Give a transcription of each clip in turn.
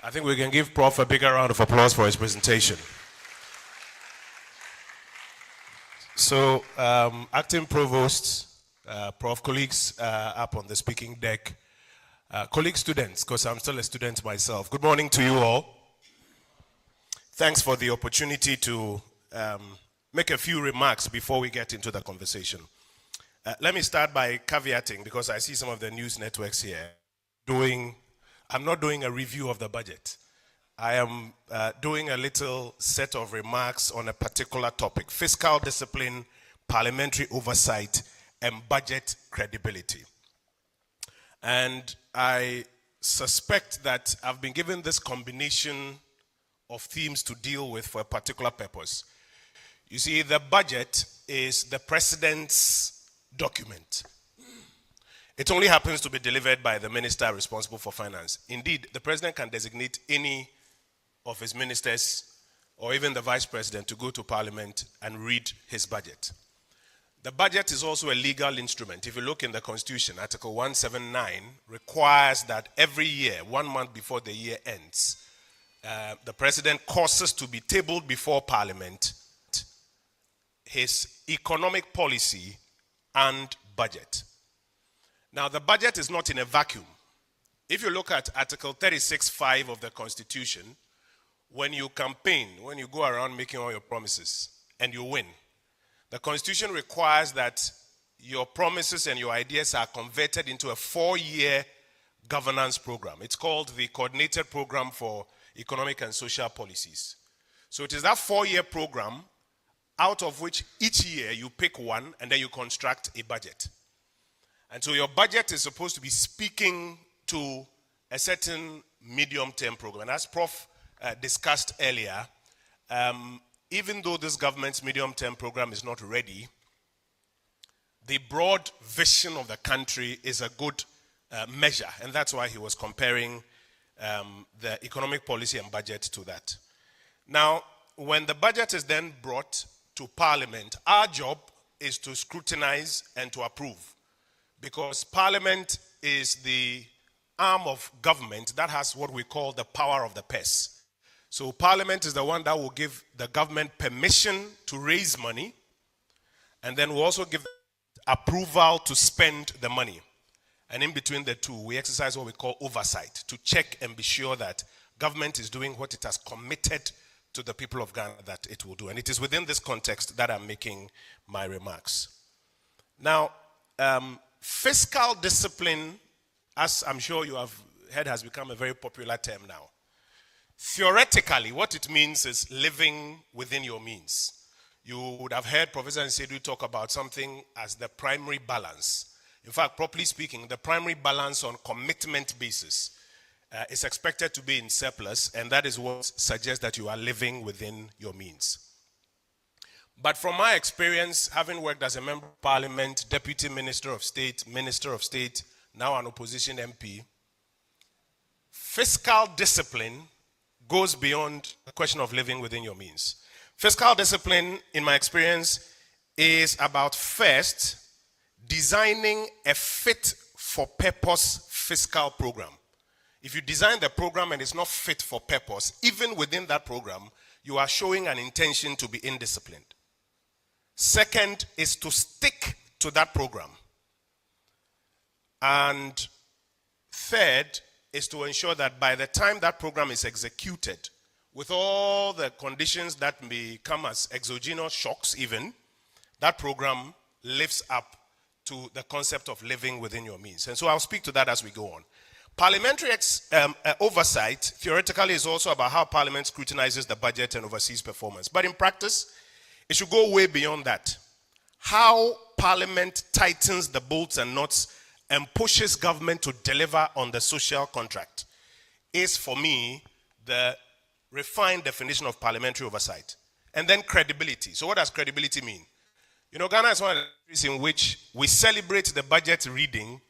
I think we can give Prof a bigger round of applause for his presentation. So, Acting Provost, Prof, colleagues up on the speaking deck, colleague students, because I'm still a student myself. Good morning to you all. Thanks for the opportunity to make a few remarks before we get into the conversation. Let me start by caveating, because I see some of the news networks here. I'm not doing a review of the budget. I am doing a little set of remarks on a particular topic: fiscal discipline, parliamentary oversight, and budget credibility. And I suspect that I've been given this combination of themes to deal with for a particular purpose. You see, the budget is the president's document. It only happens to be delivered by the minister responsible for finance. Indeed, the president can designate any of his ministers or even the vice president to go to parliament and read his budget. The budget is also a legal instrument. If you look in the Constitution, Article 179 requires that every year, 1 month before the year ends, the president causes to be tabled before parliament his economic policy and budget. Now, the budget is not in a vacuum. If you look at Article 36(5) of the Constitution, when you campaign, when you go around making all your promises and you win, the Constitution requires that your promises and your ideas are converted into a 4-year governance program. It's called the Coordinated Program for Economic and Social Policies. So it is that 4-year program out of which each year you pick one and then you construct a budget. And so your budget is supposed to be speaking to a certain medium-term program. And as Prof discussed earlier, even though this government's medium-term program is not ready, the broad vision of the country is a good measure. And that's why he was comparing the economic policy and budget to that. Now, when the budget is then brought to Parliament, our job is to scrutinize and to approve, because Parliament is the arm of government that has what we call the power of the purse. So Parliament is the one that will give the government permission to raise money, and then will also give approval to spend the money. And in between the two, we exercise what we call oversight, to check and be sure that government is doing what it has committed to the people of Ghana that it will do. And it is within this context that I'm making my remarks. Now, fiscal discipline, as I'm sure you have heard, has become a very popular term now. Theoretically, what it means is living within your means. You would have heard Professor Nsedu talk about something as the primary balance. In fact, properly speaking, the primary balance on commitment basis is expected to be in surplus, and that is what suggests that you are living within your means. But from my experience, having worked as a member of parliament, deputy minister of state, now an opposition MP, fiscal discipline goes beyond the question of living within your means. Fiscal discipline, in my experience, is about first designing a fit-for-purpose fiscal program. If you design the program and it's not fit for purpose, even within that program, you are showing an intention to be indisciplined. Second is to stick to that program. And third is to ensure that by the time that program is executed, with all the conditions that may come as exogenous shocks even, that program lives up to the concept of living within your means. And so I'll speak to that as we go on. Parliamentary oversight, theoretically, is also about how Parliament scrutinizes the budget and oversees performance. But in practice, it should go way beyond that. How Parliament tightens the bolts and nuts and pushes government to deliver on the social contract is, for me, the refined definition of parliamentary oversight. And then credibility. So what does credibility mean? You know, Ghana is one of the countries in which we celebrate the budget reading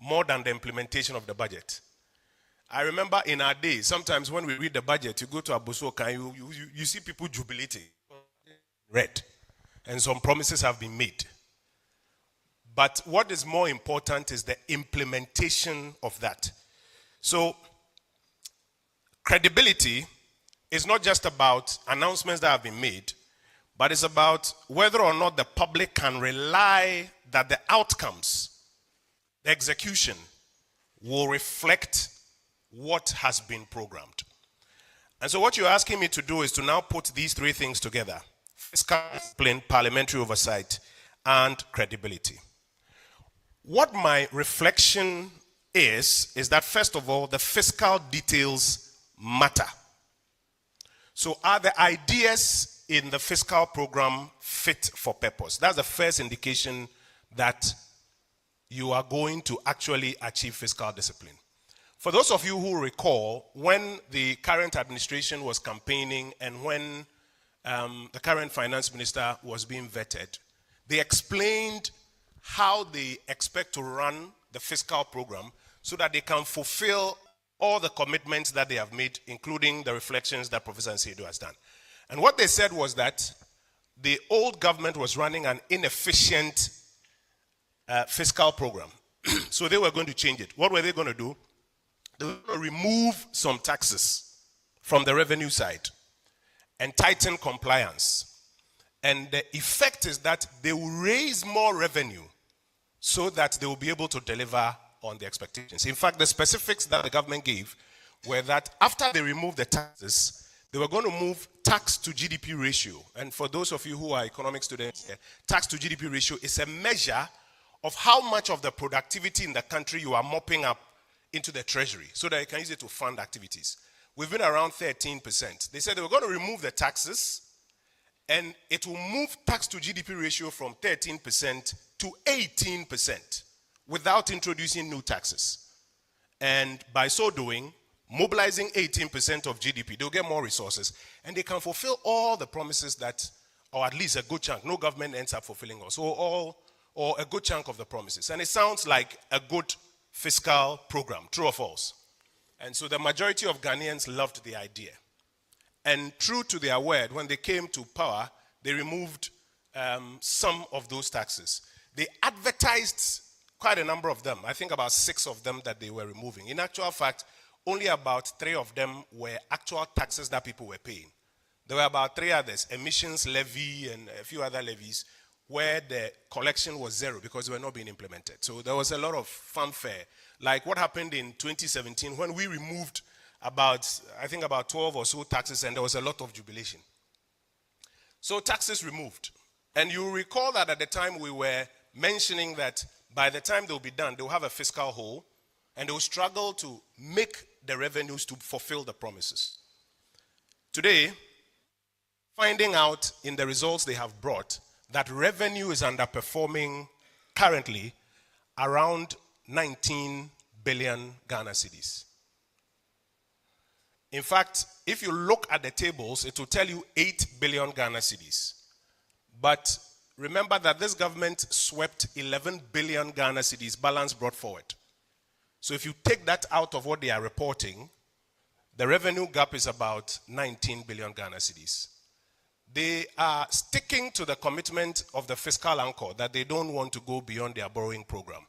more than the implementation of the budget. I remember in our days, sometimes when we read the budget, you go to Abusoka and you see people jubilating. Read. And some promises have been made. But what is more important is the implementation of that. So Credibility is not just about announcements that have been made, but it's about whether or not the public can rely that the outcomes, the execution, will reflect what has been programmed. And so what you're asking me to do is to now put these three things together: fiscal discipline, parliamentary oversight, and credibility. What my reflection is that first of all, the fiscal details matter. So are the ideas in the fiscal program fit for purpose? That's the first indication that you are going to actually achieve fiscal discipline. For those of you who recall, when the current administration was campaigning and when the current finance minister was being vetted, they explained how they expect to run the fiscal program so that they can fulfill all the commitments that they have made, including the reflections that Professor Nsedu has done. And what they said was that the old government was running an inefficient fiscal program. So they were going to change it. What were they going to do? They were going to remove some taxes from the revenue side and tighten compliance. And the effect is that they will raise more revenue so that they will be able to deliver on the expectations. In fact, the specifics that the government gave were that after they removed the taxes, they were going to move tax to GDP ratio. And for those of you who are economic students here, tax to GDP ratio is a measure of how much of the productivity in the country you are mopping up into the treasury so that you can use it to fund activities. We've been around 13%. They said they were going to remove the taxes and it will move tax to GDP ratio from 13% to 18% without introducing new taxes. And by so doing, mobilizing 18% of GDP, they'll get more resources and they can fulfill all the promises that, or at least a good chunk, no government ends up fulfilling also, or a good chunk of the promises. And it sounds like a good fiscal program, true or false? And so the majority of Ghanaians loved the idea. And true to their word, when they came to power, they removed some of those taxes. They advertised quite a number of them. I think about 6 of them that they were removing. In actual fact, only about 3 of them were actual taxes that people were paying. There were about 3 others, emissions levy and a few other levies, where the collection was 0 because they were not being implemented. So there was a lot of fanfare. Like what happened in 2017 when we removed about 12 or so taxes and there was a lot of jubilation. So taxes removed. And you recall that at the time we were mentioning that by the time they'll be done, they'll have a fiscal hole and they'll struggle to make the revenues to fulfill the promises. Today, finding out in the results they have brought that revenue is underperforming currently around 19 billion Ghana cedis. In fact, if you look at the tables, it will tell you 8 billion Ghana cedis. But remember that this government swept 11 billion Ghana cedis balance brought forward. So if you take that out of what they are reporting, the revenue gap is about 19 billion Ghana cedis. They are sticking to the commitment of the fiscal anchor that they don't want to go beyond their borrowing program.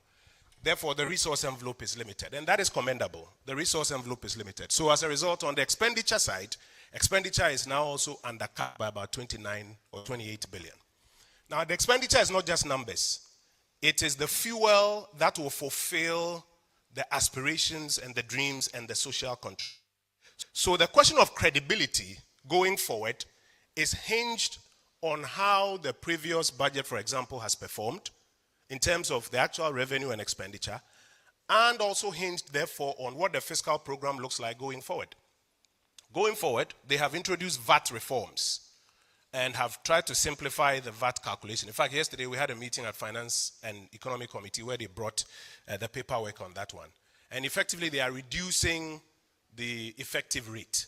Therefore, the resource envelope is limited, and that is commendable. The resource envelope is limited. So as a result, on the expenditure side, expenditure is now also undercut by about 29 or 28 billion. Now, the expenditure is not just numbers. It is the fuel that will fulfill the aspirations and the dreams and the social contract. So the question of credibility going forward is hinged on how the previous budget, for example, has performed in terms of the actual revenue and expenditure, and also hinged, therefore, on what the fiscal program looks like going forward. Going forward, they have introduced VAT reforms and have tried to simplify the VAT calculation. In fact, yesterday we had a meeting at Finance and Economic Committee where they brought the paperwork on that one. And effectively, they are reducing the effective rate.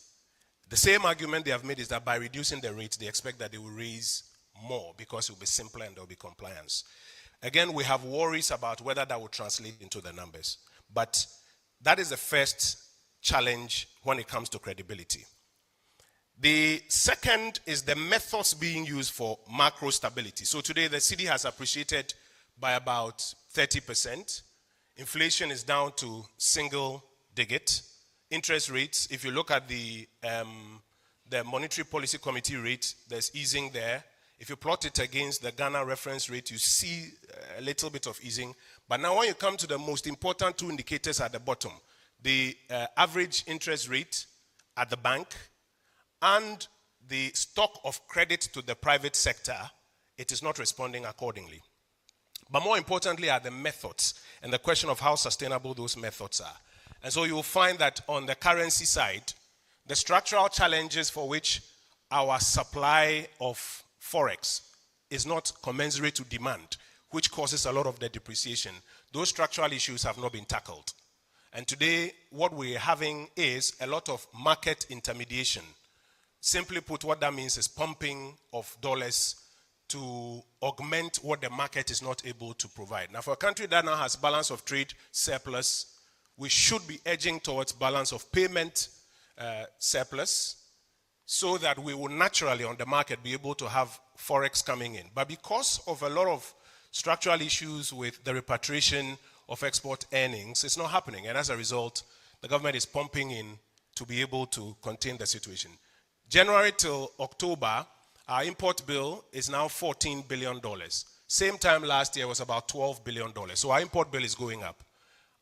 The same argument they have made is that by reducing the rate, they expect that they will raise more because it will be simpler and there will be compliance. Again, we have worries about whether that will translate into the numbers. But that is the first challenge when it comes to credibility. The second is the methods being used for macro stability. So today the cedi has appreciated by about 30%. Inflation is down to single digit. interest rates. If you look at the Monetary Policy Committee rate, there's easing there. If you plot it against the Ghana reference rate, you see a little bit of easing. But now when you come to the most important two indicators at the bottom, the average interest rate at the bank and the stock of credit to the private sector, it is not responding accordingly. But more importantly are the methods and the question of how sustainable those methods are. And so you'll find that on the currency side, the structural challenges for which our supply of forex is not commensurate to demand, which causes a lot of the depreciation, those structural issues have not been tackled. And today, what we're having is a lot of market intermediation. Simply put, what that means is pumping of dollars to augment what the market is not able to provide. Now, for a country that now has balance of trade surplus, we should be edging towards balance of payment surplus so that we will naturally on the market be able to have forex coming in. But because of a lot of structural issues with the repatriation of export earnings, it's not happening. And as a result, the government is pumping in to be able to contain the situation. January till October, our import bill is now $14 billion. Same time last year was about $12 billion. So our import bill is going up.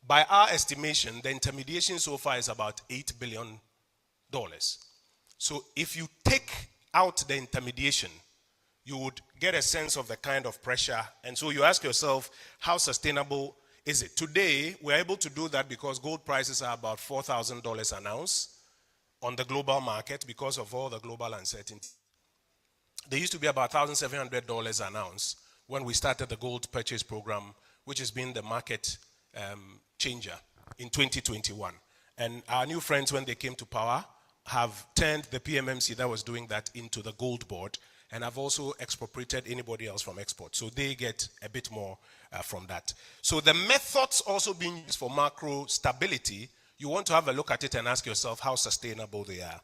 By our estimation, the intermediation so far is about $8 billion. So if you take out the intermediation, you would get a sense of the kind of pressure. And so you ask yourself, how sustainable is it? Today, we're able to do that because gold prices are about $4,000 an ounce on the global market because of all the global uncertainty. They used to be about $1,700 an ounce when we started the gold purchase program, which has been the market changer in 2021. And our new friends, when they came to power, have turned the PMMC that was doing that into the gold board and have also expropriated anybody else from export. So they get a bit more from that. So the methods also being used for macro stability, you want to have a look at it and ask yourself how sustainable they are.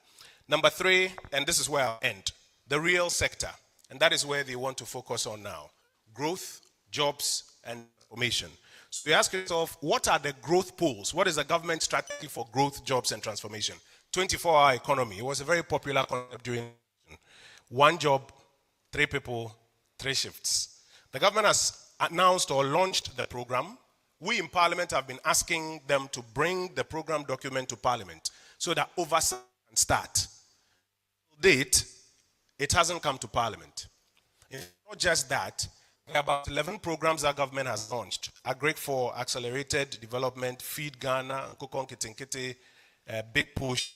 Number 3, and this is where I'll end, the real sector. And that is where they want to focus on now. Growth, jobs, and transformation. So you ask yourself, what are the growth pools? What is the government strategy for growth, jobs, and transformation? 24-hour economy. It was a very popular concept during one job, 3 people, 3 shifts. The government has announced or launched the program. We in Parliament have been asking them to bring the program document to Parliament so that oversight can start. To date, it hasn't come to Parliament. It's not just that. There are about 11 programs that government has launched. Agric for Accelerated Development, Feed Ghana, Kokon Kitinkiti, Big Push,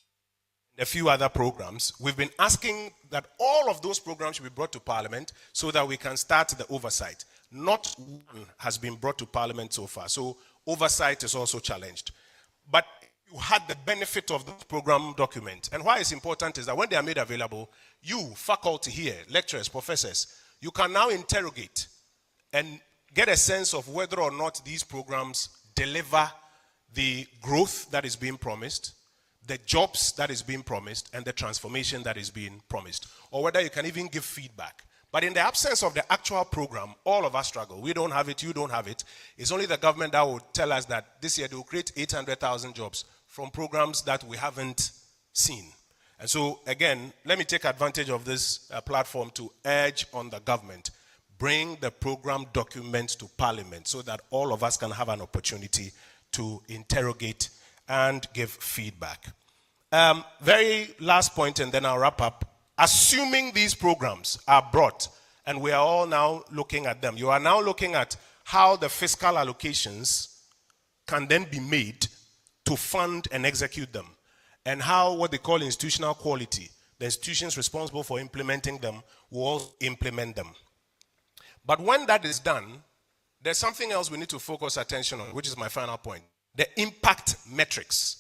and a few other programs. We've been asking that all of those programs should be brought to Parliament so that we can start the oversight. Not one has been brought to Parliament so far. So oversight is also challenged. But you had the benefit of the program document. And why it's important is that when they are made available, you, faculty here, lecturers, professors, you can now interrogate and get a sense of whether or not these programs deliver the growth that is being promised, the jobs that is being promised, and the transformation that is being promised. Or whether you can even give feedback. But in the absence of the actual program, all of us struggle. We don't have it, you don't have it. It's only the government that will tell us that this year they will create 800,000 jobs from programs that we haven't seen. And so, again, let me take advantage of this platform to urge on the government, bring the program documents to Parliament so that all of us can have an opportunity to interrogate and give feedback. Very last point, and then I'll wrap up. Assuming these programs are brought, and we are all now looking at them, you are now looking at how the fiscal allocations can then be made to fund and execute them, and how what they call institutional quality, the institutions responsible for implementing them, will also implement them. But when that is done, there's something else we need to focus attention on, which is my final point. The impact metrics.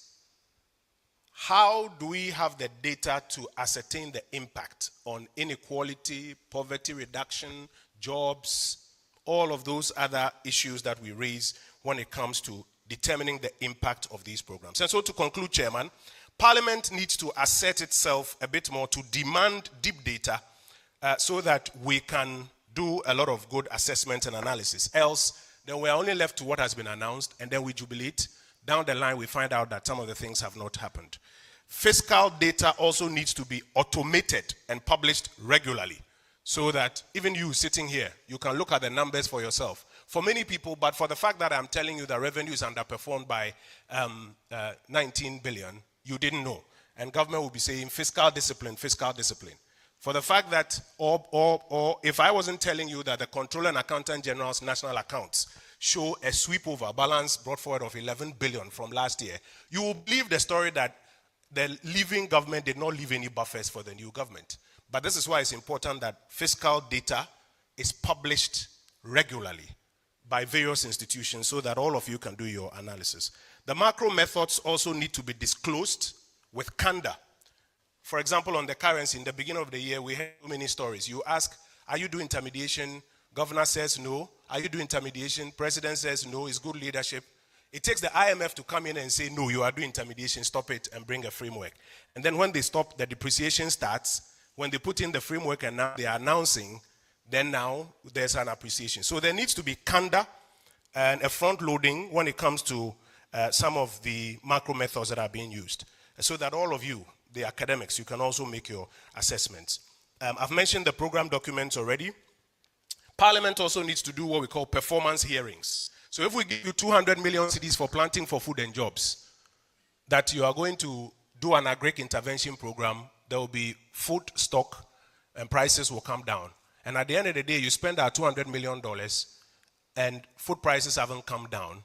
How do we have the data to ascertain the impact on inequality, poverty reduction, jobs, all of those other issues that we raise when it comes to determining the impact of these programs? And so to conclude, Chairman, Parliament needs to assert itself a bit more to demand deep data so that we can do a lot of good assessment and analysis. Else, then we're only left to what has been announced, and then we jubilate. down the line we find out that some of the things have not happened. Fiscal data also needs to be automated and published regularly so that even you sitting here, you can look at the numbers for yourself. For many people, but for the fact that I'm telling you that revenue is underperformed by 19 billion, you didn't know. And government will be saying fiscal discipline, fiscal discipline. For the fact that, or if I wasn't telling you that the Controller and Accountant General's national accounts show a sweep over balance brought forward of 11 billion from last year, you will believe the story that the leaving government did not leave any buffers for the new government. But this is why it's important that fiscal data is published regularly by various institutions so that all of you can do your analysis. The macro methods also need to be disclosed with candor. For example, on the currency, in the beginning of the year, we had so many stories. You ask, are you doing intermediation? Governor says no. Are you doing intermediation? President says no, it's good leadership. It takes the IMF to come in and say, no, you are doing intermediation, stop it, and bring a framework. And then when they stop, the depreciation starts. When they put in the framework and now they are announcing, then now there's an appreciation. So there needs to be candor and a front loading when it comes to some of the macro methods that are being used, so that all of you, the academics, you can also make your assessments. I've mentioned the program documents already. Parliament also needs to do what we call performance hearings. So if we give you 200 million cedis for planting for food and jobs, that you are going to do an agric intervention program, there will be food stock and prices will come down. And at the end of the day, you spend our $200 million and food prices haven't come down.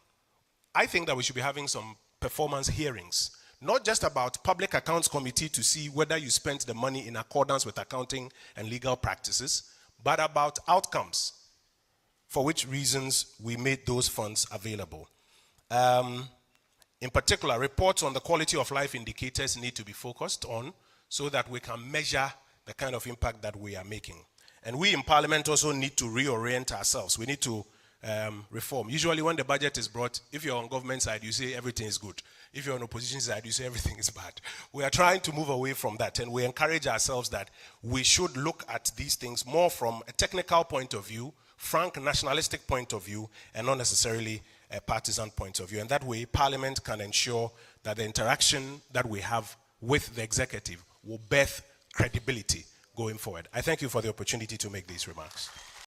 I think that we should be having some performance hearings, not just about public accounts committee to see whether you spent the money in accordance with accounting and legal practices, but about outcomes, for which reasons we made those funds available. In particular, reports on the quality of life indicators need to be focused on so that we can measure the kind of impact that we are making. And we in Parliament also need to reorient ourselves. We need to reform. Usually when the budget is brought, if you're on government side, you say everything is good. If you're on opposition side, you say everything is bad. We are trying to move away from that, and we encourage ourselves that we should look at these things more from a technical point of view, frank nationalistic point of view, and not necessarily a partisan point of view. And that way, Parliament can ensure that the interaction that we have with the executive will birth credibility going forward. I thank you for the opportunity to make these remarks.